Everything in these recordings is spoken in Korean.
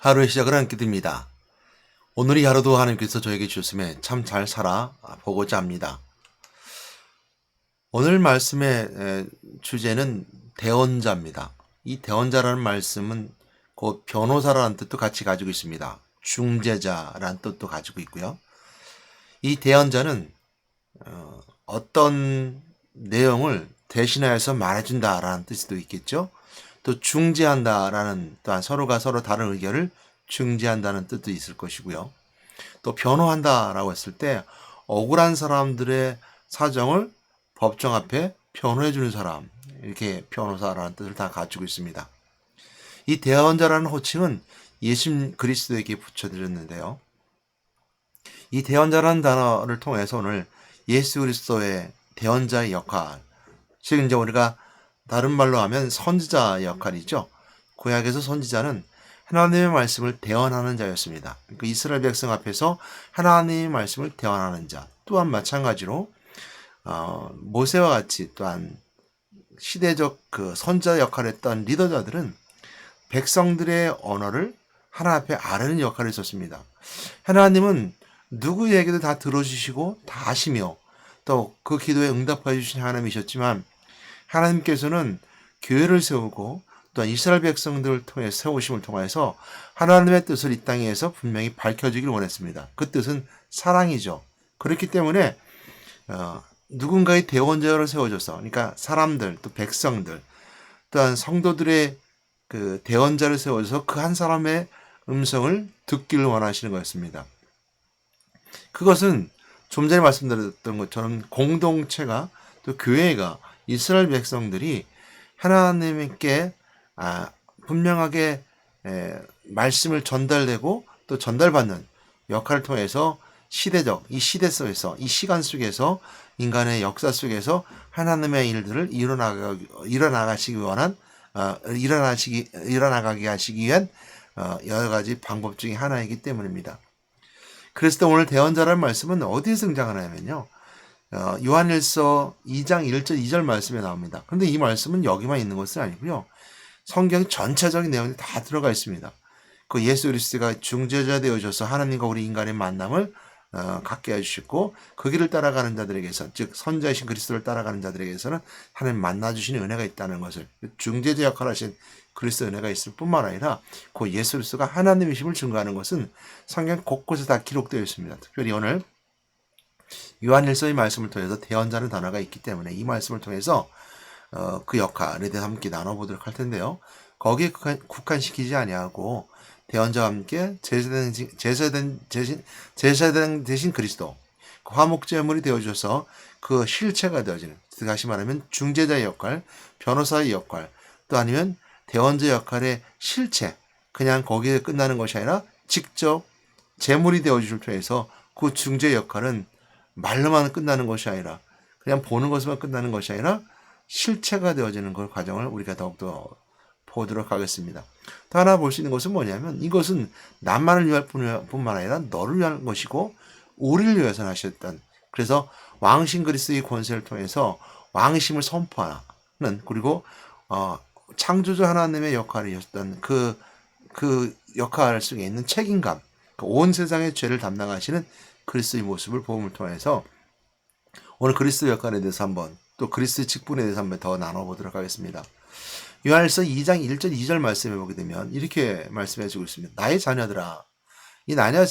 하루의 시작을 함께 듭니다. 오늘 이 하루도 하나님께서 저에게 주셨음에 참 잘 살아 보고자 합니다. 오늘 말씀의 주제는 대언자입니다. 이 대언자라는 말씀은 곧 변호사라는 뜻도 같이 가지고 있습니다. 중재자라는 뜻도 가지고 있고요. 이 대언자는 어떤 내용을 대신하여서 말해준다라는 뜻도 있겠죠. 또 중재한다라는 또한 서로가 서로 다른 의견을 중재한다는 뜻도 있을 것이고요. 또 변호한다라고 했을 때 억울한 사람들의 사정을 법정 앞에 변호해주는 사람, 이렇게 변호사라는 뜻을 다 가지고 있습니다. 이 대언자라는 호칭은 예수 그리스도에게 붙여드렸는데요. 이 대언자라는 단어를 통해서 오늘 예수 그리스도의 대언자의 역할, 즉 이제 우리가 다른 말로 하면 선지자 역할이죠. 구약에서 선지자는 하나님의 말씀을 대언하는 자였습니다. 그 이스라엘 백성 앞에서 하나님의 말씀을 대언하는 자. 또한 마찬가지로 모세와 같이 또한 시대적 그 선지자 역할을 했던 리더자들은 백성들의 언어를 하나 앞에 아뢰는 역할을 했었습니다. 하나님은 누구 얘기도 다 들어주시고 다 아시며 또 그 기도에 응답해 주신 하나님이셨지만 하나님께서는 교회를 세우고 또한 이스라엘 백성들을 통해 세우심을 통해서 하나님의 뜻을 이 땅에서 분명히 밝혀주기를 원했습니다. 그 뜻은 사랑이죠. 그렇기 때문에 누군가의 대언자를 세워줘서, 그러니까 사람들 또 백성들 또한 성도들의 그 대언자를 세워줘서 그 한 사람의 음성을 듣기를 원하시는 거였습니다. 그것은 좀 전에 말씀드렸던 것처럼 공동체가 또 교회가 이스라엘 백성들이 하나님께 분명하게 말씀을 전달되고 또 전달받는 역할을 통해서 시대적 이 시대 속에서 이 시간 속에서 인간의 역사 속에서 하나님의 일들을 일어나가게 하시기 위한 여러 가지 방법 중에 하나이기 때문입니다. 그래서 오늘 대언자라는 말씀은 어디에서 등장하냐면요. 요한일서 2장 1절 2절 말씀에 나옵니다. 그런데 이 말씀은 여기만 있는 것은 아니고요. 성경 전체적인 내용이 다 들어가 있습니다. 그 예수 그리스도가 중재자 되어져서 하나님과 우리 인간의 만남을 갖게 해주시고 그 길을 따라가는 자들에게서, 즉 선자이신 그리스도를 따라가는 자들에게서는 하나님 만나주시는 은혜가 있다는 것을, 중재자 역할을 하신 그리스도 은혜가 있을 뿐만 아니라 그 예수 그리스도가 하나님이심을 증거하는 것은 성경 곳곳에 다 기록되어 있습니다. 특별히 오늘 요한일서의 말씀을 통해서 대언자는 단어가 있기 때문에 이 말씀을 통해서 그 역할에 대해서 함께 나눠보도록 할 텐데요. 거기에 국한시키지 아니하고 대언자와 함께 제사장 대신 그리스도, 그 화목제물이 되어줘서 그 실체가 되어지는, 다시 말하면 중재자의 역할, 변호사의 역할, 또 아니면 대언자 역할의 실체, 그냥 거기에 끝나는 것이 아니라 직접 제물이 되어주실 통해서 그 중재 역할은 말로만 끝나는 것이 아니라 그냥 보는 것으로만 끝나는 것이 아니라 실체가 되어지는 그 과정을 우리가 더욱더 보도록 하겠습니다. 또 하나 볼 수 있는 것은 뭐냐면 이것은 나만을 위할 뿐만 아니라 너를 위한 것이고 우리를 위해서 하셨던, 그래서 왕신 그리스도의 권세를 통해서 왕심을 선포하는, 그리고 창조주 하나님의 역할이었던 그 역할 속에 있는 책임감, 온 세상의 죄를 담당하시는 그리스도의 모습을 보험을 통해서 오늘 그리스도 역할에 대해서 한번, 또 그리스도의 직분에 대해서 한번 더 나눠보도록 하겠습니다. 요한일서 2장 1절 2절 말씀해 보게 되면 이렇게 말씀해 주고 있습니다. 나의 자녀들아,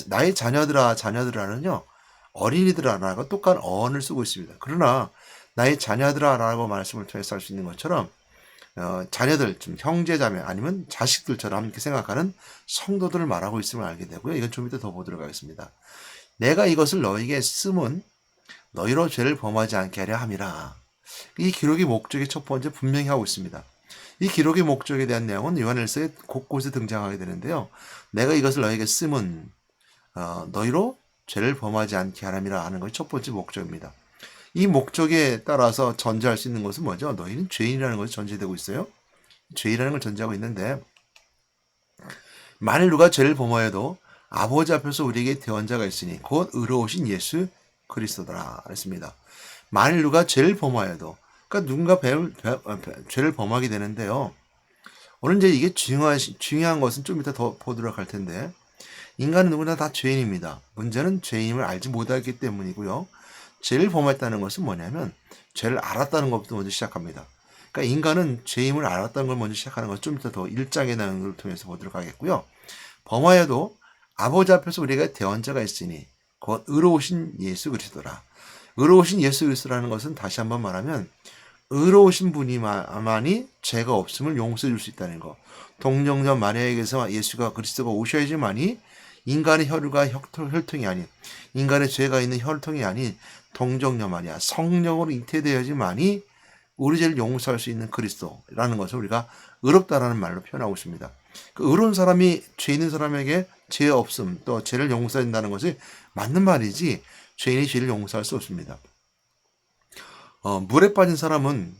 나의 자녀들아는요 어린이들아라고 똑같은 어원을 쓰고 있습니다. 그러나 나의 자녀들아라고 말씀을 통해서 할 수 있는 것처럼 자녀들, 좀 형제자매 아니면 자식들처럼 이렇게 생각하는 성도들을 말하고 있음을 알게 되고요. 이건 좀 이따 더 보도록 하겠습니다. 내가 이것을 너에게 쓰면 너희로 죄를 범하지 않게 하려 함이라. 이 기록의 목적이 첫 번째 분명히 하고 있습니다. 이 기록의 목적에 대한 내용은 요한일서에 곳곳에 등장하게 되는데요. 내가 이것을 너에게 쓰면 너희로 죄를 범하지 않게 하람이라 하는 것이 첫 번째 목적입니다. 이 목적에 따라서 전제할 수 있는 것은 뭐죠? 너희는 죄인이라는 것이 전제되고 있어요. 죄인이라는 걸 전제하고 있는데, 만일 누가 죄를 범하여도 아버지 앞에서 우리에게 대언자가 있으니 곧 의로우신 예수 그리스도더라 했습니다. 만일 누가 죄를 범하여도, 그러니까 누군가 죄를 범하게 되는데요. 오늘 이제 이게 중요한 것은 좀 이따 더 보도록 할 텐데, 인간은 누구나 다 죄인입니다. 문제는 죄인임을 알지 못하기 때문이고요. 죄를 범했다는 것은 뭐냐면 죄를 알았다는 것부터 먼저 시작합니다. 그러니까 인간은 죄임을 알았다는 걸 먼저 시작하는 것을 좀 이따 더 1장의 내용을 통해서 보도록 하겠고요. 범하여도 아버지 앞에서 우리가 대언자가 있으니 곧 의로우신 예수 그리스도라. 의로우신 예수 그리스도라는 것은 다시 한번 말하면 의로우신 분이만이 죄가 없음을 용서해 줄 수 있다는 것. 동정녀 마리아에게서 예수가 그리스도가 오셔야지만이 인간의 혈과 혈통이 아닌, 인간의 죄가 있는 혈통이 아닌 동정녀 마리아 성령으로 잉태되어야지만이 우리 죄를 용서할 수 있는 그리스도라는 것을 우리가 의롭다라는 말로 표현하고 있습니다. 그 의로운 사람이 죄 있는 사람에게 죄 없음, 또 죄를 용서한다는 것이 맞는 말이지 죄인이 죄를 용서할 수 없습니다. 물에 빠진 사람을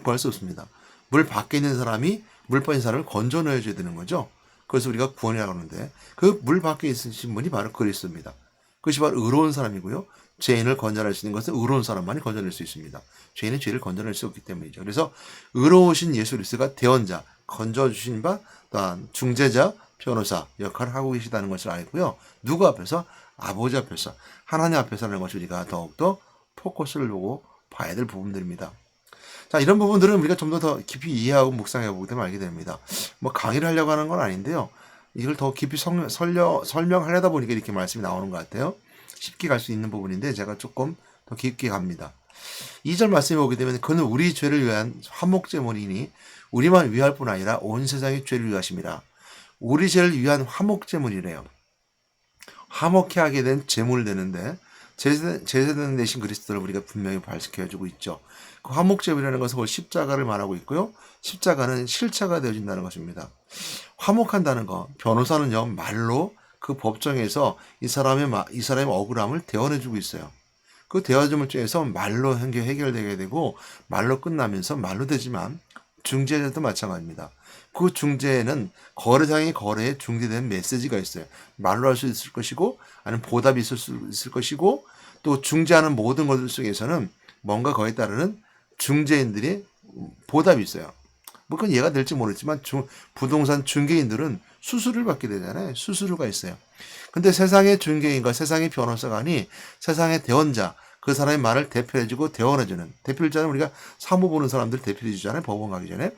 구할 수 없습니다. 물 밖에 있는 사람이 물 빠진 사람을 건져 넣어줘야 되는 거죠. 그래서 우리가 구원이라고 하는데 그 물 밖에 있으신 분이 바로 그리스도입니다. 그것이 바로 의로운 사람이고요. 죄인을 건져낼 수 있는 것은 의로운 사람만이 건져낼 수 있습니다. 죄인은 죄를 건져낼 수 없기 때문이죠. 그래서 의로우신 예수 그리스도가 대언자, 건져주신 바, 또한 중재자, 변호사 역할을 하고 계시다는 것을 알고요. 누구 앞에서? 아버지 앞에서, 하나님 앞에서라는 것을 우리가 더욱더 포커스를 두고 봐야 될 부분들입니다. 자, 이런 부분들은 우리가 좀 더 깊이 이해하고 묵상해 보게 되면 알게 됩니다. 뭐 강의를 하려고 하는 건 아닌데요. 이걸 더 깊이 설명하려다 보니까 이렇게 말씀이 나오는 것 같아요. 쉽게 갈 수 있는 부분인데 제가 조금 더 깊게 갑니다. 2절 말씀에 보게 되면 그는 우리 죄를 위한 화목제물이니 우리만 위할 뿐 아니라 온 세상의 죄를 위하심이라. 우리 죄를 위한 화목제물이래요. 화목케 하게 된 제물 되는데 제사장 대신 그리스도를 우리가 분명히 발식해주고 있죠. 그 화목제물이라는 것은 십자가를 말하고 있고요. 십자가는 실체가 되어진다는 것입니다. 화목한다는 거, 변호사는요 말로 그 법정에서 이 사람의 억울함을 대언해주고 있어요. 그 대화점을 통해서 말로 해결되게 되고 말로 끝나면서 말로 되지만 중재자도 마찬가지입니다. 그 중재에는 거래상의 거래에 중재된 메시지가 있어요. 말로 할 수 있을 것이고 아니면 보답이 있을 수 있을 것이고 또 중재하는 모든 것들 속에서는 뭔가 거기에 따르는 중재인들이 보답이 있어요. 뭐 그건 이해가 될지 모르겠지만 부동산 중개인들은 수수료를 받게 되잖아요. 수수료가 있어요. 근데 세상의 중개인과 세상의 변호사가 아니 세상의 대언자 그 사람의 말을 대표해주고 대언해주는 대표자는 우리가 사무 보는 사람들 대표해주잖아요. 법원 가기 전에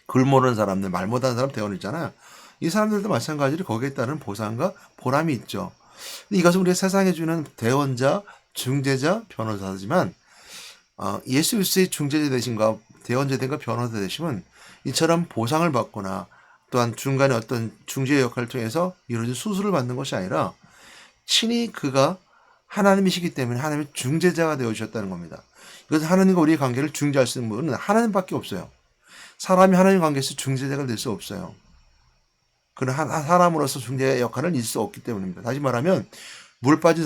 글 모르는 사람들 말 못하는 사람 대언해주잖아요. 이 사람들도 마찬가지로 거기에 따른 보상과 보람이 있죠. 근데 이것은 우리가 세상에 주는 대언자, 중재자, 변호사지만 예수 그리스도의 중재자 되신과 대언자 되신과 변호사 되시면 이처럼 보상을 받거나 또한 중간에 어떤 중재 역할을 통해서 이루어진 수수를 받는 것이 아니라 친히 그가 하나님이시기 때문에 하나님의 중재자가 되어주셨다는 겁니다. 이것은 하나님과 우리의 관계를 중재할 수 있는 분은 하나님밖에 없어요. 사람이 하나님 관계에서 중재자가 될 수 없어요. 그는 사람으로서 중재 역할을 잊을 수 없기 때문입니다. 다시 말하면 물에 빠진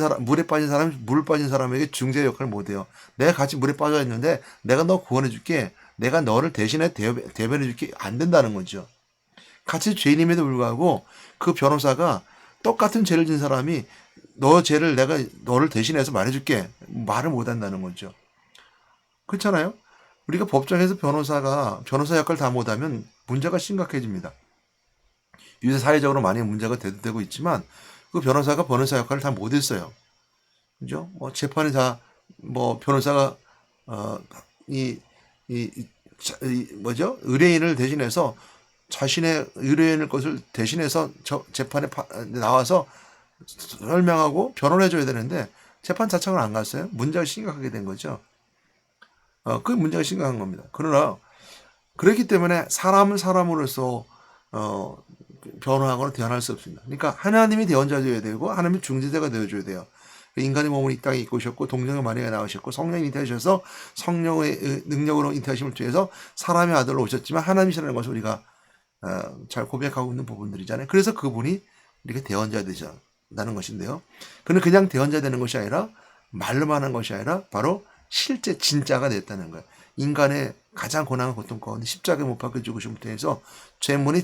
사람에게 중재 역할을 못해요. 내가 같이 물에 빠져 있는데 내가 너 구원해 줄게. 내가 너를 대신해 대변해 줄게. 안 된다는 거죠. 같이 죄인임에도 불구하고 그 변호사가 똑같은 죄를 진 사람이 너 죄를 내가 너를 대신해서 말해줄게. 말을 못 한다는 거죠. 그렇잖아요. 우리가 법정에서 변호사 역할을 다 못하면 문제가 심각해집니다. 요새 사회적으로 많이 문제가 되고 있지만 그 변호사가 변호사 역할을 다 못했어요. 그죠? 뭐 재판이 다 뭐 변호사가 의뢰인을 대신해서 자신의 의뢰인을 것을 대신해서 재판에 나와서 설명하고 변호를 해줘야 되는데 재판 자청을 안 갔어요. 문제가 심각하게 된 거죠. 그 문제가 심각한 겁니다. 그러나 그렇기 때문에 사람은 사람으로서 변호하거나 대안할 수 없습니다. 그러니까 하나님이 대언자 되어야 되고 하나님이 중재자가 되어줘야 돼요. 인간의 몸을 이 땅에 입고 오셨고 동정의 마리아가 나오셨고 성령이 잉태하셔서 성령의 능력으로 잉태하심을 통해서 사람의 아들로 오셨지만 하나님이시라는 것을 우리가 잘 고백하고 있는 부분들이잖아요. 그래서 그분이 우리가 대언자 되자는 것인데요. 그는 그냥 대언자 되는 것이 아니라 말로만 하는 것이 아니라 바로 실제 진짜가 됐다는 거예요. 인간의 가장 고난과 고통 가운데 십자가에 못 박혀 죽으심부터 해서 죄문이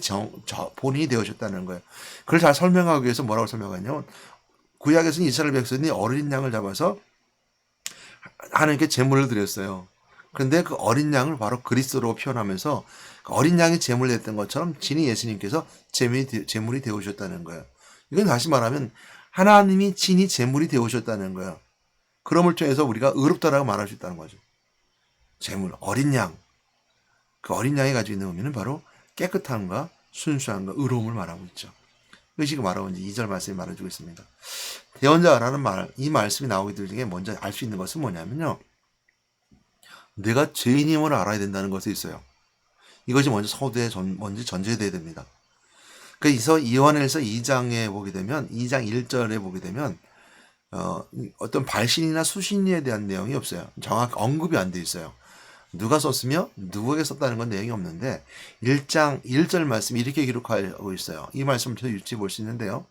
본인이 되어졌다는 거예요. 그걸 잘 설명하기 위해서 뭐라고 설명하냐면 구약에서는 이스라엘 백성이 어린 양을 잡아서 하나님께 제물을 드렸어요. 그런데 그 어린 양을 바로 그리스도로 표현하면서 어린 양이 제물이 됐던 것처럼 진히 예수님께서 제물이 되어오셨다는 거예요. 이건 다시 말하면 하나님이 진히 제물이 되어오셨다는 거예요. 그럼을 통해서 우리가 의롭다라고 말할 수 있다는 거죠. 제물, 어린 양. 그 어린 양이 가지고 있는 의미는 바로 깨끗함과 순수함과 의로움을 말하고 있죠. 이것이 말하고 이제 2절 말씀이 말해주고 있습니다. 대언자라는 말, 이 말씀이 나오기 중에 먼저 알 수 있는 것은 뭐냐면요. 내가 죄인임을 알아야 된다는 것이 있어요. 이것이 먼저 먼저 전제돼야 됩니다. 그래서 요한일서 2장에 보게 되면 2장 1절에 보게 되면 어떤 발신이나 수신에 대한 내용이 없어요. 정확히 언급이 안 돼 있어요. 누가 썼으며 누구에게 썼다는 건 내용이 없는데 1장 1절 말씀이 이렇게 기록하고 있어요. 이 말씀을 더 유추해 볼 수 있는데요.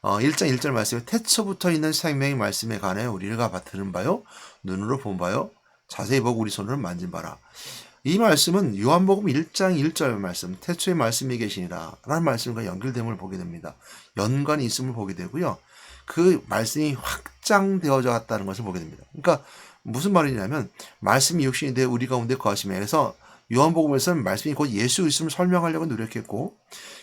1장 1절 말씀에 태초부터 있는 생명의 말씀에 관해 우리가 들은 바요 눈으로 본 바요 자세히 보고 우리 손으로 만진 바라. 이 말씀은 요한복음 1장 1절 말씀 태초에 말씀이 계시니라 라는 말씀과 연결됨을 보게 됩니다. 연관이 있음을 보게 되고요. 그 말씀이 확장되어져 갔다는 것을 보게 됩니다. 그러니까 무슨 말이냐면 말씀이 육신이 되어 우리 가운데 거하시며 그래서 요한복음에서는 말씀이 곧 예수 그리스도를 설명하려고 노력했고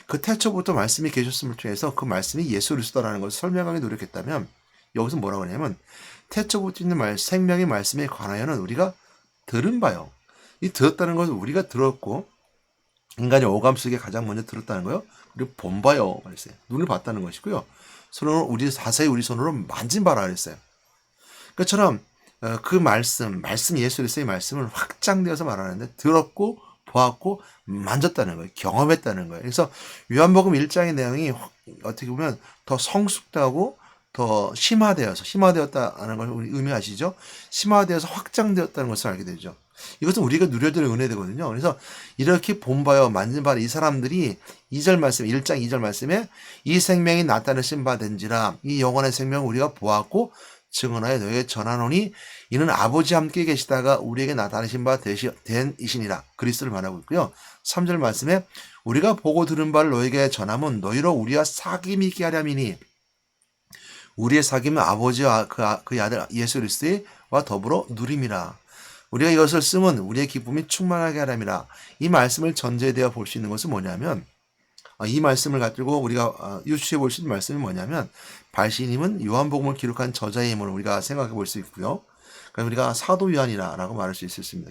그 태초부터 말씀이 계셨음을 통해서 그 말씀이 예수 그리스도라는 것을 설명하기 노력했다면 여기서 뭐라고 하냐면 태초부터 있는 생명의 말씀에 관하여는 우리가 들은 바요. 이 들었다는 것은 우리가 들었고 인간의 오감 속에 가장 먼저 들었다는 거요. 그리고 본 바요 말했어요. 눈을 봤다는 것이고요. 손으로 자세히 우리 손으로 만진 바라 그랬어요. 그처럼 그 말씀 예수 그리스도의 말씀을 확장되어서 말하는데 들었고 보았고 만졌다는 거예요. 경험했다는 거예요. 그래서 요한복음 1장의 내용이 어떻게 보면 더 성숙하고 더 심화되었다는 걸 우리 의미하시죠? 심화되어서 확장되었다는 것을 알게 되죠. 이것은 우리가 누려야 될 은혜되거든요. 그래서 이렇게 본 바요 만진 바 이 사람들이 2절 말씀 1장 2절 말씀에 이 생명이 나타내신 바 된지라 이 영원의 생명을 우리가 보았고 증언하여 너에게 전하노니 이는 아버지 함께 계시다가 우리에게 나타내신 바 된 이시니라 그리스도를 말하고 있고요. 3절 말씀에 우리가 보고 들은 바를 너에게 전함은 너희로 우리와 사귐이 있게 하렴이니 우리의 사귐은 아버지와 그 아들 예수 그리스도와 더불어 누림이라. 우리가 이것을 쓰면 우리의 기쁨이 충만하게 하렴이라. 이 말씀을 전제되어 볼 수 있는 것은 뭐냐면 이 말씀을 가지고 우리가 유추해 볼 수 있는 말씀이 뭐냐면 발신임은 요한복음을 기록한 저자의 힘을 우리가 생각해 볼 수 있고요. 그러니까 우리가 사도 요한이라고 말할 수 있습니다.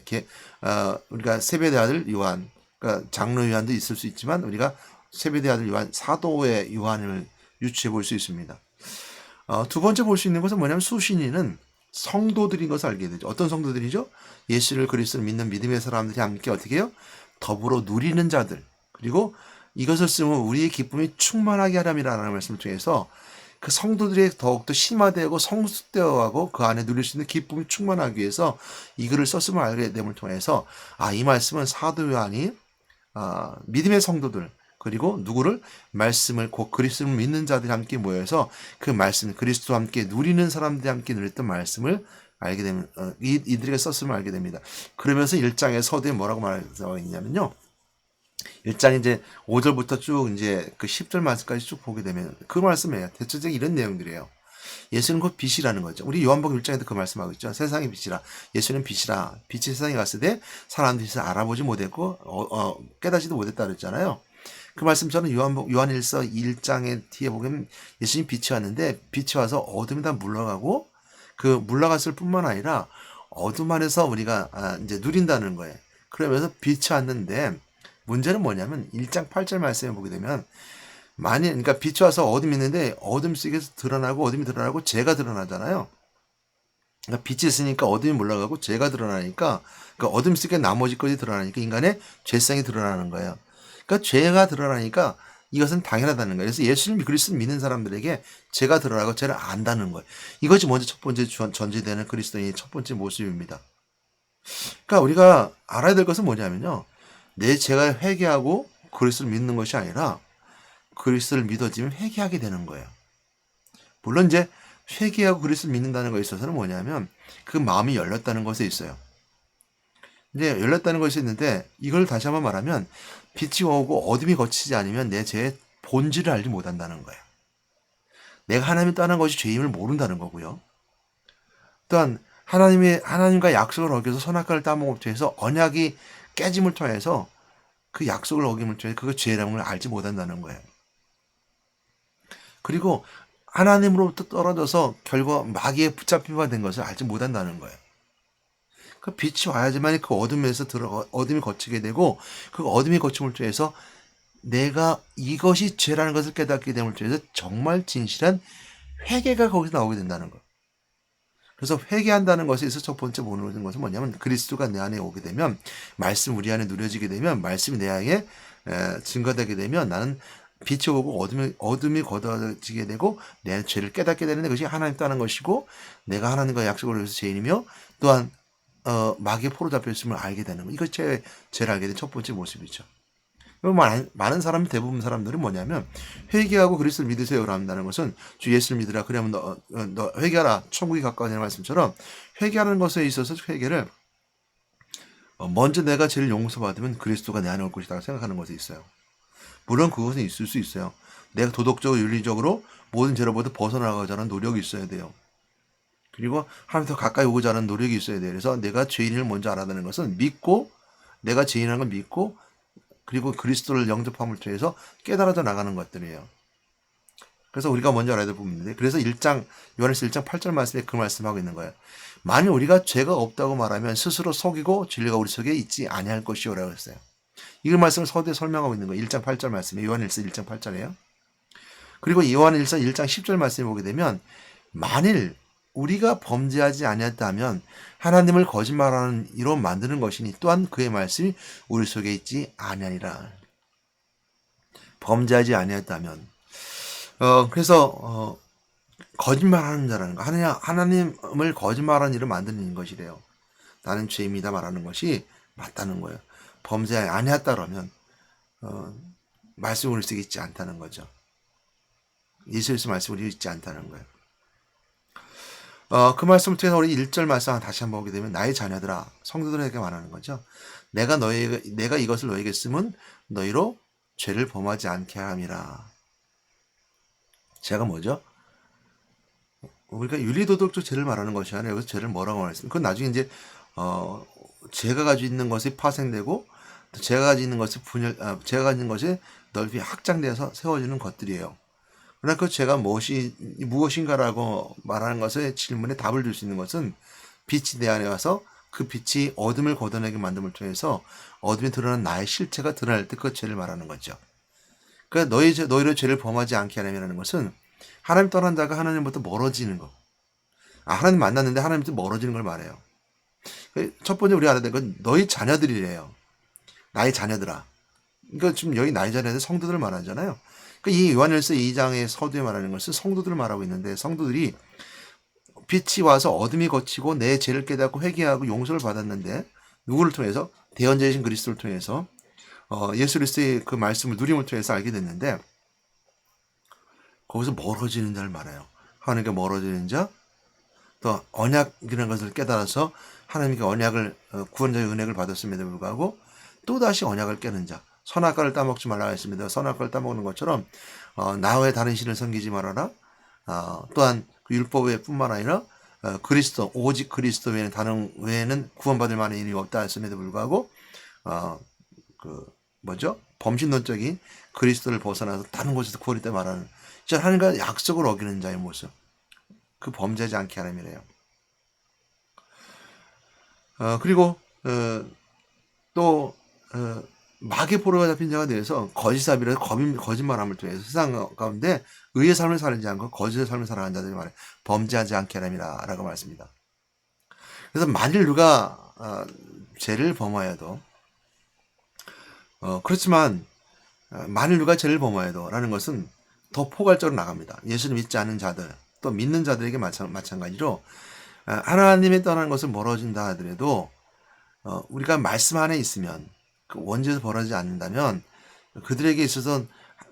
우리가 세베대 아들 요한, 그러니까 장로 요한도 있을 수 있지만 우리가 세베대 아들 요한, 사도의 요한을 유추해 볼 수 있습니다. 두 번째 볼 수 있는 것은 뭐냐면 수신인은 성도들인 것을 알게 되죠. 어떤 성도들이죠? 예수를 그리스도를 믿는 믿음의 사람들이 함께 어떻게 해요? 더불어 누리는 자들. 그리고 이것을 쓰면 우리의 기쁨이 충만하게 하렴이라는 말씀을 통해서 그 성도들이 더욱더 심화되고 성숙되어가고 그 안에 누릴 수 있는 기쁨이 충만하기 위해서 이 글을 썼음을 알게 됨을 통해서 이 말씀은 사도 요한이 믿음의 성도들 그리고 누구를 말씀을 곧 그리스도를 믿는 자들이 함께 모여서 그 말씀 그리스도와 함께 누리는 사람들이 함께 누렸던 말씀을 알게 되면 이들에게 썼음을 알게 됩니다. 그러면서 1장의 서두에 뭐라고 말하고 있냐면요. 1장 이제 5절부터 쭉 이제 그 10절 말씀까지 쭉 보게 되면 그 말씀이에요. 대체적인 이런 내용들이에요. 예수는 곧 빛이라는 거죠. 우리 요한복음 1장에도 그 말씀하고 있죠. 세상의 빛이라. 예수는 빛이라. 빛이 세상에 갔을 때 사람들이 알아보지 못했고 깨닫지도 못했다 그랬잖아요. 그 말씀처럼 요한일서 1장의 뒤에 보면 예수님 빛이 왔는데 빛이 와서 어둠이 다 물러가고 그 물러갔을 뿐만 아니라 어둠 안에서 우리가 이제 누린다는 거예요. 그러면서 빛이 왔는데 문제는 뭐냐면 1장 8절 말씀에 보게 되면 그러니까 빛이 와서 어둠이 있는데 어둠 속에서 드러나고 어둠이 드러나고 죄가 드러나잖아요. 그러니까 빛이 있으니까 어둠이 물러가고 죄가 드러나니까 그 어둠 속에 나머지 것이 드러나니까 인간의 죄성이 드러나는 거예요. 그러니까 죄가 드러나니까 이것은 당연하다는 거예요. 그래서 예수님 그리스도를 믿는 사람들에게 죄가 드러나고 죄를 안다는 거예요. 이것이 먼저 첫 번째 전제되는 그리스도인의 첫 번째 모습입니다. 그러니까 우리가 알아야 될 것은 뭐냐면요. 내 죄가 회개하고 그리스도를 믿는 것이 아니라 그리스도를 믿어지면 회개하게 되는 거예요. 물론 이제 회개하고 그리스도를 믿는다는 것에 있어서는 뭐냐면 그 마음이 열렸다는 것에 있어요. 이제 열렸다는 것이 있는데 이걸 다시 한번 말하면 빛이 오고 어둠이 거치지 않으면 내 죄의 본질을 알지 못한다는 거예요. 내가 하나님을 떠난 것이 죄임을 모른다는 거고요. 또한 하나님과 약속을 어겨서 선악과를 따먹음으로 해서 언약이 깨짐을 통해서 그 약속을 어기면 그거 죄라는 걸 알지 못한다는 거예요. 그리고 하나님으로부터 떨어져서 결과 마귀에 붙잡히게 된 것을 알지 못한다는 거예요. 그 빛이 와야지만 그 어둠에서 어둠이 거치게 되고, 그 어둠이 거침을 통해서 내가 이것이 죄라는 것을 깨닫게 됨을 통해서 정말 진실한 회개가 거기서 나오게 된다는 거예요. 그래서 회개한다는 것에 있어서 첫 번째 보는 것은 뭐냐면, 그리스도가 내 안에 오게 되면, 말씀 우리 안에 누려지게 되면, 말씀이 내 안에 증거되게 되면 나는 빛이 오고 어둠이 걷어지게 되고 내 죄를 깨닫게 되는데, 그것이 하나님 따는 것이고 내가 하나님과 약속을 위해서 죄인이며 또한 마귀의 포로 잡혀 있음을 알게 되는 거. 이것이 죄를 알게 된 첫 번째 모습이죠. 많은 사람, 대부분 사람들은 뭐냐면, 회개하고 그리스도를 믿으세요라고 한다는 것은 주 예수를 믿으라, 그러면 너 회개하라, 천국이 가까워지는 말씀처럼, 회개하는 것에 있어서 회개를 먼저 내가 죄를 용서받으면 그리스도가 내 안에 올 것이다 생각하는 것이 있어요. 물론 그것은 있을 수 있어요. 내가 도덕적으로 윤리적으로 모든 죄로부터 벗어나가고자 하는 노력이 있어야 돼요. 그리고 하나님 더 가까이 오고자 하는 노력이 있어야 돼요. 그래서 내가 죄인을 먼저 알아내는 것은 믿고, 내가 죄인이라는 걸 믿고, 그리고 그리스도를 영접함을 통해서 깨달아져 나가는 것들이에요. 그래서 우리가 먼저 알아야 될 부분인데, 그래서 요한일서 1장 8절 말씀에 그 말씀하고 있는 거예요. 만일 우리가 죄가 없다고 말하면 스스로 속이고 진리가 우리 속에 있지 아니할 것이요 라고 했어요. 이 말씀을 서두에 설명하고 있는 거예요. 1장 8절 말씀에, 요한일서 1장 8절이에요. 그리고 요한일서 1장 10절 말씀에 보게 되면, 만일 우리가 범죄하지 아니했다면 하나님을 거짓말하는 이로 만드는 것이니 또한 그의 말씀이 우리 속에 있지 아니하니라. 범죄하지 아니했다면, 그래서 거짓말하는 자라는 거, 하나님을 거짓말하는 일을 만드는 것이래요. 나는 죄입니다 말하는 것이 맞다는 거예요. 범죄하지 아니했다 그러면 말씀이 우리 속에 있지 않다는 거죠. 예수에서 말씀이 우리 있지 않다는 거예요. 그 말씀을 통해서 우리 1절 말씀 다시 한번 보게 되면, 나의 자녀들아, 성도들에게 말하는 거죠. 내가 이것을 너에게 쓰면 너희로 죄를 범하지 않게 함이라. 죄가 뭐죠? 우리가 윤리도덕적 죄를 말하는 것이 아니라 여기서 죄를 뭐라고 말했습니까? 그건 나중에 이제 죄가 가지고 있는 것이 파생되고, 또 죄가 가지고 있는 것이 죄가 가지고 있는 것이 넓이 확장돼서 세워지는 것들이에요. 그러나 그 죄가 무엇인가라고 말하는 것에 질문에 답을 줄 수 있는 것은, 빛이 내 안에 와서 그 빛이 어둠을 걷어내게 만듦을 통해서 어둠에 드러난 나의 실체가 드러날 때 그 죄를 말하는 거죠. 그러니까 너희로 죄를 범하지 않게 하려는 것은, 하나님 떠난 자가 하나님부터 멀어지는 거. 하나님 만났는데 하나님부터 멀어지는 걸 말해요. 첫 번째 우리가 알아야 될 건 너희 자녀들이래요. 나의 자녀들아. 그러니까 지금 여기 나의 자녀들, 성도들을 말하잖아요. 이 요한일서 2장의 서두에 말하는 것은 성도들을 말하고 있는데, 성도들이 빛이 와서 어둠이 거치고 내 죄를 깨닫고 회개하고 용서를 받았는데, 누구를 통해서? 대언자이신 그리스도를 통해서, 예수 그리스도의 그 말씀을 누림을 통해서 알게 됐는데, 거기서 멀어지는 자를 말해요. 하나님께 멀어지는 자, 또 언약이라는 것을 깨달아서 하나님께 구원자의 은혜를 받았음에도 불구하고 또다시 언약을 깨는 자, 선악과를 따먹지 말라 했습니다. 선악과를 따먹는 것처럼 나 외에 다른 신을 섬기지 말아라. 또한 그 율법 외뿐만 아니라 오직 그리스도 외에는 구원받을 만한 이름이 없다 했음에도 불구하고 범신론적인 그리스도를 벗어나서 다른 곳에서 구원이 때 말하는, 하나님과 약속을 어기는 자의 모습, 그 범죄하지 않게 하람이래요. 그리고 또 마귀의 포로가 잡힌 자가 되어서 거짓사비로 거짓말함을 통해서 세상 가운데 의의 삶을 살지 않고 거짓의 삶을 살아가는 자들이 말해 범죄하지 않게 하람이라 라고 말했습니다. 그래서 만일 누가 죄를 범하여도, 그렇지만 만일 누가 죄를 범하여도 라는 것은 더 포괄적으로 나갑니다. 예수를 믿지 않는 자들, 또 믿는 자들에게 마찬가지로 하나님에 떠나는 것을 멀어진다 하더라도 우리가 말씀 안에 있으면, 그 원죄에서 벌어지지 않는다면 그들에게 있어서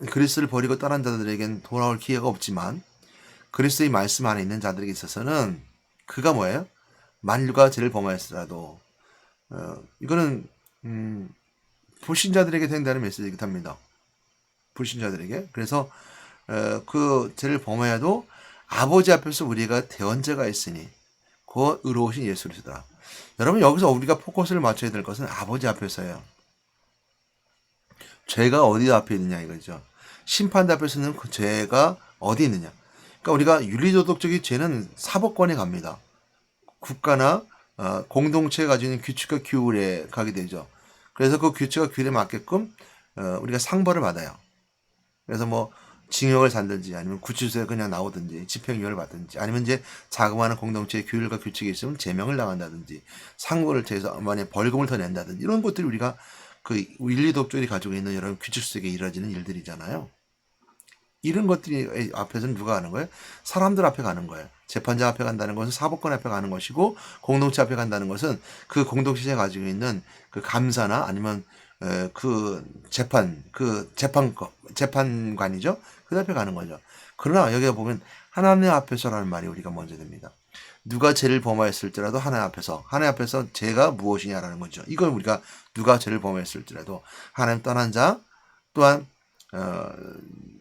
그리스도를 버리고 떠난 자들에게는 돌아올 기회가 없지만, 그리스도의 말씀 안에 있는 자들에게 있어서는 그가 뭐예요? 만일 누가 죄를 범하였으라도, 이거는 불신자들에게 된다는 메시지이기도 합니다. 불신자들에게. 그래서 그 죄를 범하여도 아버지 앞에서 우리가 대언자가 있으니 그 의로우신 예수 그리스도라. 여러분, 여기서 우리가 포커스를 맞춰야 될 것은 아버지 앞에서예요. 죄가 어디 앞에 있느냐 이거죠. 심판대 앞에서는 그 죄가 어디 있느냐. 그러니까 우리가 윤리도덕적인 죄는 사법권에 갑니다. 국가나 공동체가 가지고 있는 규칙과 규율에 가게 되죠. 그래서 그 규칙과 규율에 맞게끔 우리가 상벌을 받아요. 그래서 뭐 징역을 산든지 아니면 구치소에 그냥 나오든지 집행유예를 받든지 아니면 이제 자그마한 공동체의 규율과 규칙이 있으면 제명을 당한다든지 상고를 제해서 만약 벌금을 더 낸다든지 이런 것들이 우리가 그 윤리독조들이 가지고 있는 여러 규칙 속에 이루어지는 일들이잖아요. 이런 것들이 앞에서는 누가 가는 거예요? 사람들 앞에 가는 거예요. 재판장 앞에 간다는 것은 사법권 앞에 가는 것이고 공동체 앞에 간다는 것은 그 공동체가 가지고 있는 그 감사나 아니면 그 재판관이죠. 그 앞에 가는 거죠. 그러나 여기에 보면 하나님 앞에서라는 말이 우리가 먼저 됩니다. 누가 죄를 범하였을지라도 하나님 앞에서 죄가 무엇이냐라는 거죠. 이걸 우리가 누가 죄를 범하였을지라도 하나님 떠난 자 또한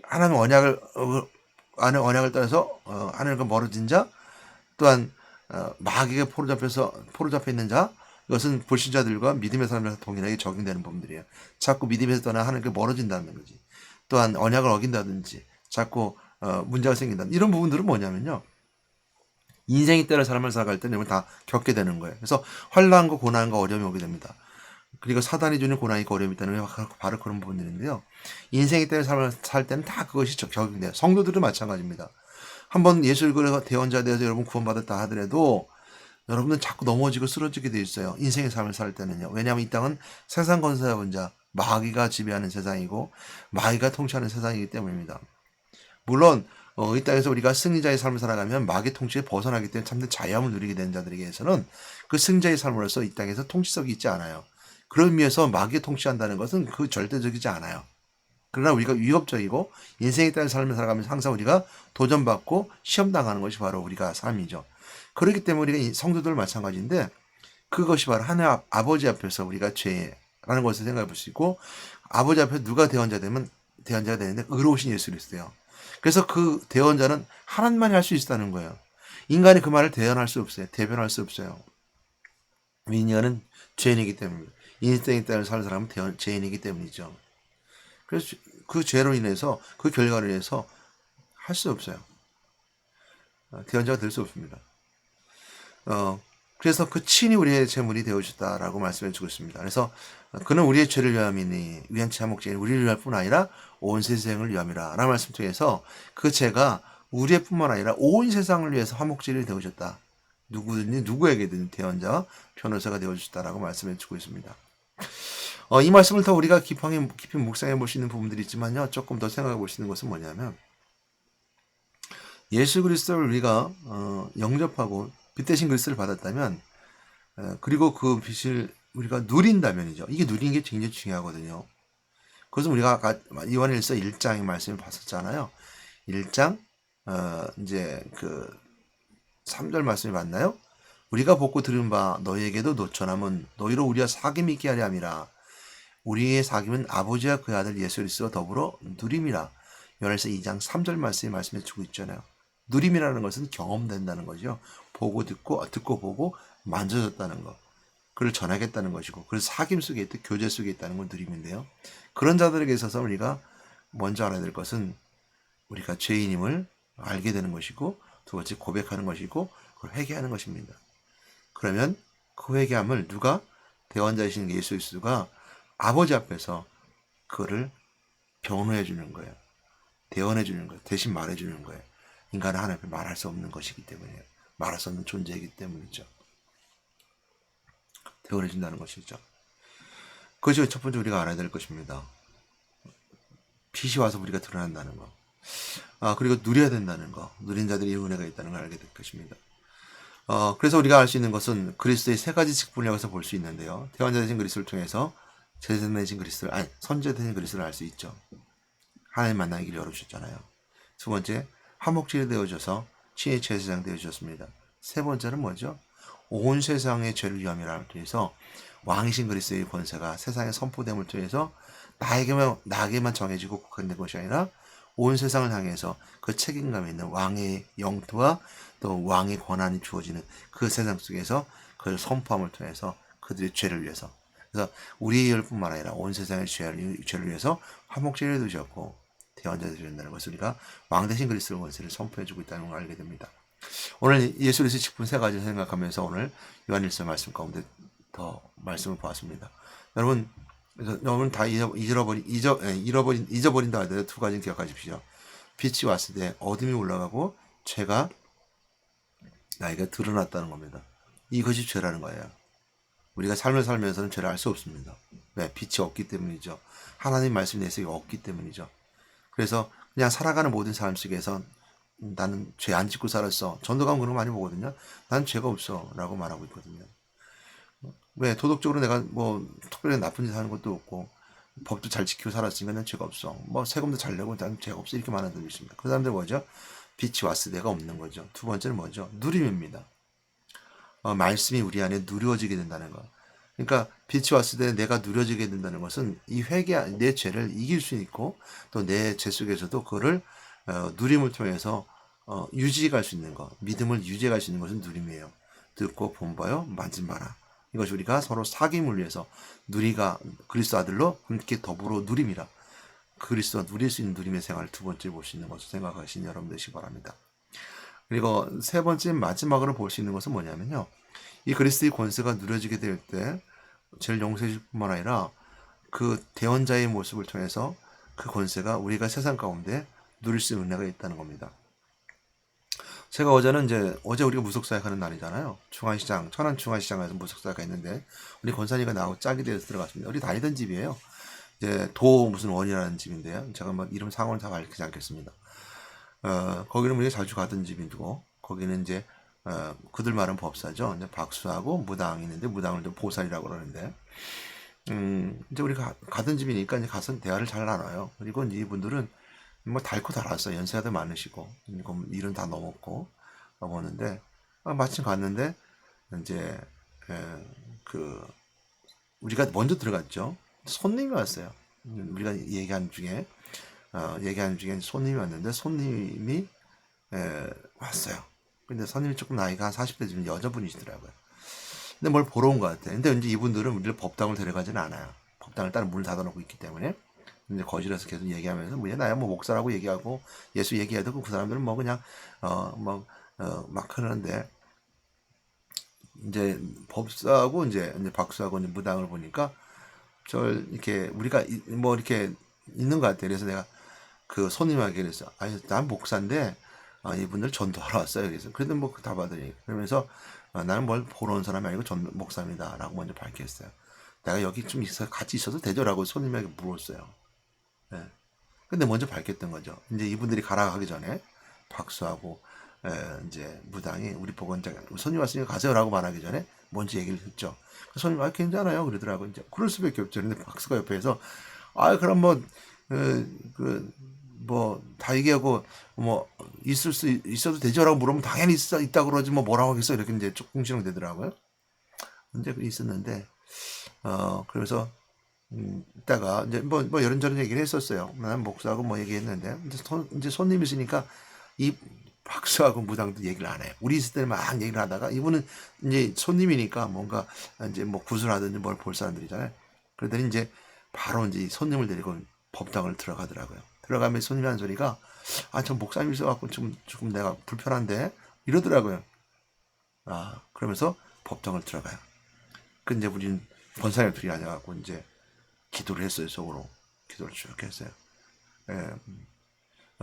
하나님 언약을 떠나서 하나님과 멀어진 자 또한 마귀에게 포로잡혀 있는 자 이것은 불신자들과 믿음의 사람들과 동일하게 적용되는 부분들이에요. 자꾸 믿음에서 떠나 하나님께 멀어진다는 거지. 또한 언약을 어긴다든지 자꾸 문제가 생긴다. 이런 부분들은 뭐냐면요. 인생이 때를 삶을 살아갈 때는 다 겪게 되는 거예요. 그래서 환난과 고난과 어려움이 오게 됩니다. 그리고 사단이 주는 고난과 어려움이 있다는 게 바로 그런 부분들인데요. 인생의 때를 삶을 살 때는 다 그것이 적용돼요. 성도들은 마찬가지입니다. 한번 예수를 대원자 되어서 여러분 구원받았다 하더라도 여러분은 자꾸 넘어지고 쓰러지게 돼 있어요. 인생의 삶을 살 때는요. 왜냐하면 이 땅은 세상 권세자 자 마귀가 지배하는 세상이고 마귀가 통치하는 세상이기 때문입니다. 물론 이 땅에서 우리가 승리자의 삶을 살아가면 마귀 통치에 벗어나기 때문에 참된 자유함을 누리게 되는 자들에게서는 그 승자의 삶으로서 이 땅에서 통치성이 있지 않아요. 그런 의미에서 마귀에 통치한다는 것은 그 절대적이지 않아요. 그러나 우리가 위협적이고 인생에 따른 삶을 살아가면서 항상 우리가 도전받고 시험당하는 것이 바로 우리가 삶이죠. 그렇기 때문에 우리가 성도들 마찬가지인데 그것이 바로 하나님 아버지 앞에서 우리가 죄라는 것을 생각해 볼 수 있고 아버지 앞에서 누가 대언자가 되는데 의로우신 예수 그리스도예요. 그래서 그 대언자는 하나님만이 할 수 있다는 거예요. 인간이 그 말을 대언할 수 없어요. 대변할 수 없어요. 인간은 죄인이기 때문입니다. 인생에 따른 삶을 살아가면 죄인이기 때문이죠. 그래서 그 죄로 인해서 그 결과로 인해서 할 수 없어요. 대언자가 될 수 없습니다. 그래서 그 친히 우리의 제물이 되어주셨다라고 말씀해 주고 있습니다. 그래서 그는 우리의 죄를 위한 제목죄인 우리를 위할 뿐 아니라 온 세상을 위함이라 라는 말씀 통해서 그 죄가 우리의 뿐만 아니라 온 세상을 위해서 화목제를 되어주셨다. 누구에게든 대언자와 변호사가 되어주셨다라고 말씀해 주고 있습니다. 이 말씀을 더 우리가 깊이 묵상해 볼 수 있는 부분들이 있지만요. 조금 더 생각해 볼 수 있는 것은 뭐냐면 예수 그리스도를 우리가 영접하고 빛 대신 그리스도를 받았다면 그리고 그 빛을 우리가 누린다면이죠. 이게 누리는 게 굉장히 중요하거든요. 그것은 우리가 아까 요한일서 1장의 말씀을 봤었잖아요. 1장 이제 그 3절 말씀이 맞나요? 우리가 보고 들은 바 너희에게도 노천함은 너희로 우리와 사귐이 있게 하려 함이라. 우리의 사귐은 아버지와 그 아들 예수 그리스도와 더불어 누림이라. 요한일서 2장 3절 말씀이 말씀해 주고 있잖아요. 누림이라는 것은 경험된다는 거죠. 듣고 보고 만져졌다는 것. 그를 전하겠다는 것이고 그래서 사귐 속에 있고 교제 속에 있다는 걸 누림인데요. 그런 자들에게 있어서 우리가 먼저 알아야 될 것은 우리가 죄인임을 알게 되는 것이고 두 번째 고백하는 것이고 그걸 회개하는 것입니다. 그러면 그 회개함을 누가 대원자이신 예수 그리스도가 아버지 앞에서 그거를 변호해 주는 거예요. 대언해 주는 거예요. 대신 말해 주는 거예요. 인간은 하나님 앞에 말할 수 없는 것이기 때문이에요. 말할 수 없는 존재이기 때문이죠. 대언해 준다는 것이죠. 그것이 첫 번째 우리가 알아야 될 것입니다. 빛이 와서 우리가 드러난다는 거. 그리고 누려야 된다는 거. 누린 자들이 은혜가 있다는 걸 알게 될 것입니다. 그래서 우리가 알 수 있는 것은 그리스도의 세 가지 직분을 여기서 볼 수 있는데요. 대원자 되신 그리스도를 통해서 제사 되신 그리스도를, 선제 되신 그리스도를 알 수 있죠. 하나님 만나는 길을 열어주셨잖아요. 두 번째, 화목제를 되어줘서 친히 제사장 되어주셨습니다. 세 번째는 뭐죠? 온 세상의 죄를 위함이라 통해서 왕이신 그리스도의 권세가 세상에 선포됨을 통해서 나에게만 정해지고 국한된 것이 아니라 온 세상을 향해서 그 책임감이 있는 왕의 영토와 또 왕의 권한이 주어지는 그 세상 속에서 그를 선포함을 통해서 그들의 죄를 위해서 그래서 우리의 열뿐만 아니라 온 세상의 죄를 위해서 화목제를 드셨고 대언자 되셨다는 것을 우리가 왕 대신 그리스도 권세를 선포해주고 있다는 걸 알게 됩니다. 오늘 예수 그리스도의 직분 세 가지를 생각하면서 오늘 요한일서 말씀 가운데 더 말씀을 보았습니다. 여러분 다 잊어버린다 하더라도 두 가지는 기억하십시오. 빛이 왔을 때 어둠이 올라가고 죄가 나에게 드러났다는 겁니다. 이것이 죄라는 거예요. 우리가 삶을 살면서는 죄를 알 수 없습니다. 왜? 빛이 없기 때문이죠. 하나님 말씀 내세이 없기 때문이죠. 그래서 그냥 살아가는 모든 삶 속에서 나는 죄 안 짓고 살았어. 전도 가면 그런 거 많이 보거든요. 난 죄가 없어 라고 말하고 있거든요. 왜? 도덕적으로 내가 뭐 특별히 나쁜 짓 하는 것도 없고 법도 잘 지키고 살았으니까 난 죄가 없어. 뭐 세금도 잘 내고 난 죄가 없어. 이렇게 말하는 사람들이 있습니다. 그 사람들 뭐죠? 빛이 왔을 때가 없는 거죠. 두 번째는 뭐죠? 누림입니다. 말씀이 우리 안에 누려지게 된다는 거. 그러니까 빛이 왔을 때 내가 누려지게 된다는 것은 이 내 죄를 이길 수 있고 또 내 죄 속에서도 그거를 누림을 통해서 유지할 수 있는 것, 믿음을 유지할 수 있는 것은 누림이에요. 듣고 본바요 만진 바라. 이것이 우리가 서로 사귐을 위해서 그리스도 아들로 함께 더불어 누림이라. 그리스도가 누릴 수 있는 누림의 생활을 두 번째 볼 수 있는 것을 생각하시는 여러분 되시기 바랍니다. 그리고 세 번째 마지막으로 볼 수 있는 것은 뭐냐면요. 이 그리스도의 권세가 누려지게 될 때 죄를 용서해 줄 뿐만 아니라 그 대언자의 모습을 통해서 그 권세가 우리가 세상 가운데 누릴 수 있는 은혜가 있다는 겁니다. 제가 어제 우리가 무속사역 하는 날이잖아요. 중앙시장, 천안 중앙시장에서 무속사역가 있는데 우리 권사님과 나하고 짝이 되어서 들어갔습니다. 우리 다니던 집이에요. 이제 도 무슨 원이라는 집인데요. 제가 뭐 이름 상호는 다 밝히지 않겠습니다. 거기는 우리가 자주 가던 집이고 거기는 이제 그들 말은 법사죠. 이제 박수하고 무당이 있는데 무당을 좀 보살이라고 그러는데 이제 우리가 가던 집이니까 이제 가서 대화를 잘 나눠요. 그리고 이제 이분들은 뭐 닳고 닳았어. 연세가 더 많으시고 일은 다 넘었는데 마침 갔는데 이제 그 우리가 먼저 들어갔죠. 손님이 왔어요. 우리가 얘기하는 중에 손님이 왔는데 손님이 왔어요. 근데 손님이 조금 나이가 한 40대 좀 여자분이시더라고요. 근데 뭘 보러 온 것 같아요. 근데 이제 이분들은 우리를 법당을 데려가지는 않아요. 법당을 따로 문을 닫아놓고 있기 때문에. 근데 거실에서 계속 얘기하면서 나야 뭐 목사라고 얘기하고 예수 얘기해도 그 사람들은 뭐 그냥 막 그러는데 이제 법사하고 이제 박수하고 이제 무당을 보니까 이렇게 우리가 뭐 이렇게 있는 것 같아요. 그래서 내가 그 손님에게 그랬어. 아니 난 목사인데 이분들 전도하러 왔어요. 그래서 그래도 뭐 다 받으니 그러면서 나는 뭘 보러 온 사람이 아니고 목사입니다라고 먼저 밝혔어요. 내가 여기 좀 같이 있어도 되죠라고 손님에게 물었어요. 네. 근데 먼저 밝혔던 거죠. 이제 이분들이 가라 하기 전에 박수하고 이제 무당이 우리 보고 이제 손님 왔으니까 가세요라고 말하기 전에 먼저 얘기를 했죠. 손님 괜찮아요 그러더라고. 이제 그럴 수밖에 없죠. 근데 박수가 옆에서 그럼 뭐 다 얘기하고 뭐 있어도 되죠라고 물으면 당연히 있다 그러지 뭐 뭐라고 하겠어 이렇게 이제 조금 되더라고요. 이제 있었는데 그래서 이따가 이제 뭐 이런저런 얘기를 했었어요. 난 목사하고 뭐 얘기했는데 이제 손님이 있으니까 이 박수하고 무당도 얘기를 안 해요. 우리 있을 때는 막 얘기를 하다가 이분은 이제 손님이니까 뭔가 이제 뭐 구슬하든지 뭘 볼 사람들이잖아요. 그러더니 이제 바로 이제 손님을 데리고 법당을 들어가더라고요. 들어가면 손님이 하는 소리가 저 목사님 있어갖고 조금 내가 불편한데 이러더라고요. 그러면서 법당을 들어가요. 근데 우리는 권사님 둘이 앉아갖고 이제 기도를 했어요. 속으로 기도를 쭉 했어요.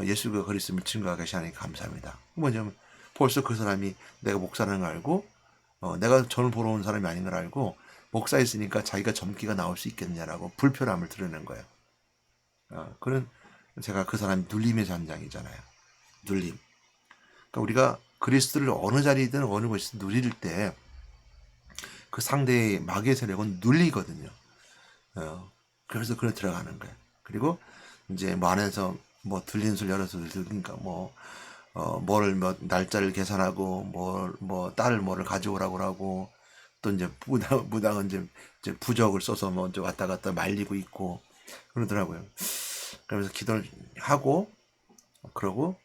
예수가 그리스도를 증거하게 하시니 감사합니다. 뭐냐면 벌써 그 사람이 내가 목사라는 걸 알고 내가 전을 보러 온 사람이 아닌 걸 알고 목사 있으니까 자기가 젊기가 나올 수 있겠냐라고 불편함을 드러낸 거예요. 그런 제가 그 사람이 눌림의 현장이잖아요. 눌림. 그러니까 우리가 그리스도를 어느 자리든 어느 곳에서 누릴 때 그 상대의 마귀의 세력은 눌리거든요. 그래서 그걸 들어가는 거예요. 그리고 이제 뭐 안에서 뭐 들리는 소리 여러 소리 들으니까 날짜를 계산하고 뭐 딸을 뭐를 가져오라고 하고 또 이제 무당은 이제 부적을 써서 먼저 왔다 갔다 말리고 있고 그러더라고요. 그러면서 기도를 하고 그러고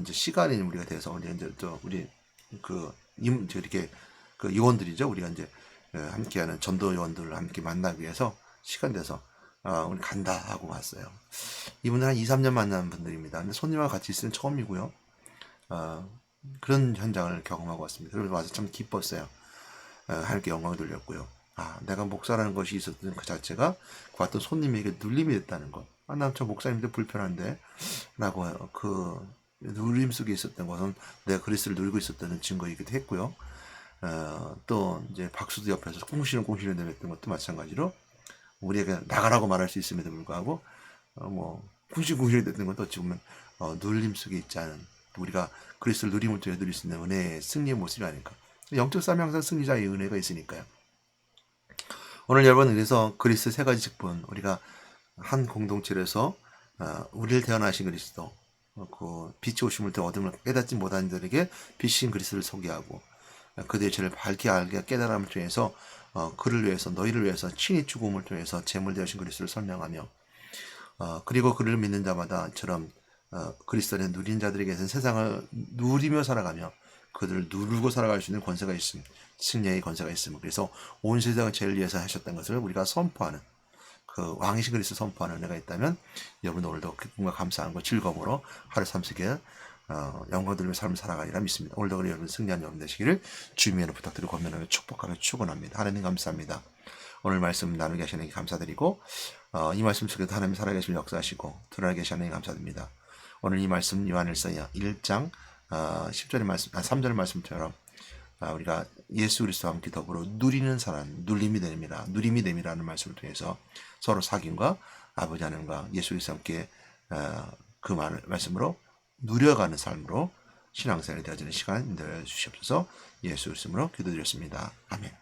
이제 시간이 우리가 돼서 이제 또 우리 이렇게 그 요원들이죠. 우리가 이제 함께하는 전도 요원들을 함께 만나기 위해서 시간 돼서 우리 간다 하고 왔어요. 이분은 한 2, 3년 만난 분들입니다. 근데 손님과 같이 있으면 처음이고요. 그런 현장을 경험하고 왔습니다. 그래서 와서 참 기뻤어요. 하나님께 영광을 돌렸고요. 내가 목사라는 것이 있었던 그 자체가 왔던 손님에게 눌림이 됐다는 것. 난 저 목사님도 불편한데 라고 그 눌림 속에 있었던 것은 내가 그리스도를 누리고 있었다는 증거이기도 했고요. 또 이제 박수도 옆에서 꽁시렁꽁시렁 내뱉던 것도 마찬가지로 우리에게 나가라고 말할 수 있음에도 불구하고 뭐 쿵시쿵시렁 됐던 것도 어찌 보면 눌림 속에 있지 않은 우리가 그리스도를 누림을 통해 누릴 수 있는 은혜의 승리의 모습이 아닐까. 영적 싸움이 항상 승리자의 은혜가 있으니까요. 오늘 여러분 그래서 그리스도 세 가지 직분 우리가 한 공동체에서 우리를 태어나신 그리스도 그 빛이 오심을 때 어둠을 깨닫지 못한 자들에게 빛인 그리스도를 소개하고 그들의 죄를 밝게 알게 깨달음을 통해서 그를 위해서 너희를 위해서 친히 죽음을 통해서 제물 되신 그리스도를 설명하며 그리고 그를 믿는 자마다처럼 그리스도의 누린 자들에게서는 세상을 누리며 살아가며 그들을 누르고 살아갈 수 있는 권세가 있음, 승리의 권세가 있음. 그래서 온 세상을 죄를 위해서 하셨던 것을 우리가 선포하는 그 왕이신 그리스도 선포하는 은혜가 있다면 여러분 오늘도 기쁨과 감사하는 것 즐거움으로 하루 삼시게 영광 돌리며 삶을 살아가리라 믿습니다. 오늘도 그리 여러분 승리한 여러분 되시기를 주님의 이름으로 부탁드리고 권면하며 축복하며 축원합니다. 하나님 감사합니다. 오늘 말씀 나누게 하시는 게 감사드리고 이 말씀 속에도 하나님 살아계시면 역사하시고 드러나게 하시는 게 감사드립니다. 오늘 이 말씀 요한일서 1장 10절의 말씀, 3절의 말씀처럼 우리가 예수 그리스도와 함께 더불어 누리는 사람, 누림이 됨이라는 말씀을 통해서 서로 사귐과 아버지 하나님과 예수 그리스도와 함께 그 말씀으로 누려가는 삶으로 신앙생활이 되어지는 시간 되어 주시옵소서. 예수 그리스도로 기도드렸습니다. 아멘.